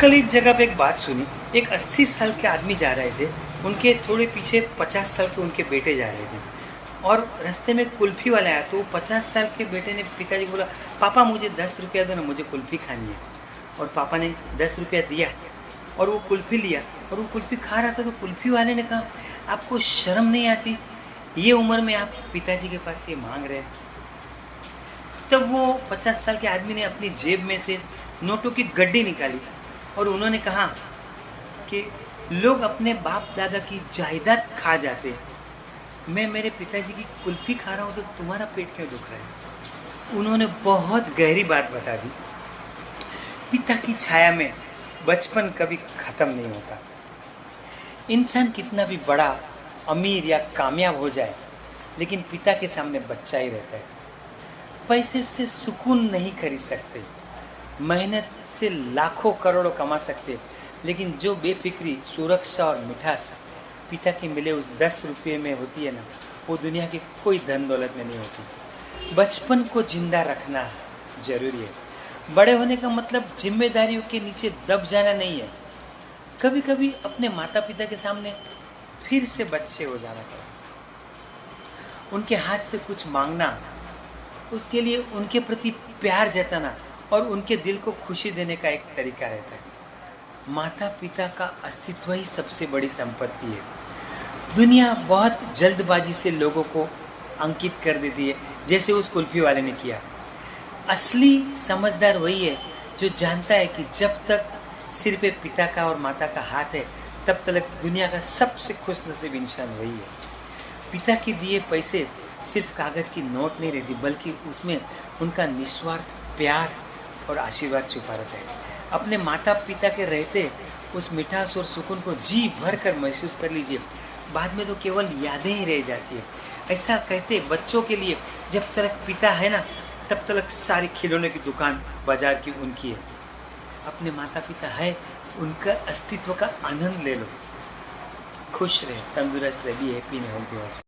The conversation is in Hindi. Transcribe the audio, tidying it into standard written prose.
कल एक जगह पे एक बात सुनी। एक 80 साल के आदमी जा रहे थे। उनके थोड़े पीछे 50 साल के उनके बेटे जा रहे थे। और रास्ते में कुल्फी वाला आया, तो वो 50 साल के बेटे ने पिताजी को बोला, पापा मुझे 10 रुपया दो ना, मुझे कुल्फी खानी है। और पापा ने 10 रुपया दिया और वो कुल्फी लिया और वो कुल्फी खा रहा था। तो कुल्फी वाले ने कहा, आपको शर्म नहीं आती, ये उम्र में आप पिताजी के पास ये मांग रहे हैं। तब वो 50 साल के आदमी ने अपनी जेब में से नोटों की गड्डी निकाली और उन्होंने कहा कि लोग अपने बाप दादा की जायदाद खा जाते, मैं मेरे पिताजी की कुल्फी खा रहा हूँ, तो तुम्हारा पेट क्यों दुख रहा है। उन्होंने बहुत गहरी बात बता दी। पिता की छाया में बचपन कभी खत्म नहीं होता। इंसान कितना भी बड़ा अमीर या कामयाब हो जाए, लेकिन पिता के सामने बच्चा ही रहता है। पैसे से सुकून नहीं खरीद सकते, मेहनत से लाखों करोड़ों कमा सकते, लेकिन जो बेफिक्री, सुरक्षा और मिठास पिता के मिले उस 10 रुपये में होती है ना, वो दुनिया की कोई धन दौलत में नहीं होती। बचपन को जिंदा रखना जरूरी है। बड़े होने का मतलब जिम्मेदारियों के नीचे दब जाना नहीं है। कभी कभी अपने माता पिता के सामने फिर से बच्चे हो जाना पड़ता, उनके हाथ से कुछ मांगना, उसके लिए उनके प्रति प्यार जताना और उनके दिल को खुशी देने का एक तरीका रहता है। माता पिता का अस्तित्व ही सबसे बड़ी संपत्ति है। दुनिया बहुत जल्दबाजी से लोगों को अंकित कर देती है, जैसे उस कुल्फी वाले ने किया। असली समझदार वही है जो जानता है कि जब तक सिर पे पिता का और माता का हाथ है, तब तक दुनिया का सबसे खुशनसीब इंसान वही है। पिता के दिए पैसे सिर्फ कागज की नोट नहीं रहती, बल्कि उसमें उनका निस्वार्थ प्यार और आशीर्वाद छुपा रहता है। अपने माता पिता के रहते उस मिठास और सुकून को जी भर कर महसूस कर लीजिए। बाद में तो केवल यादें ही रह जाती है। ऐसा कहते बच्चों के लिए, जब तक पिता है ना, तब तक सारी खिलौने की दुकान बाजार की उनकी है। अपने माता पिता है, उनका अस्तित्व का आनंद ले लो। खुश रहे, तंदुरुस्त रहे, बी हैप्पी, हेल्थी।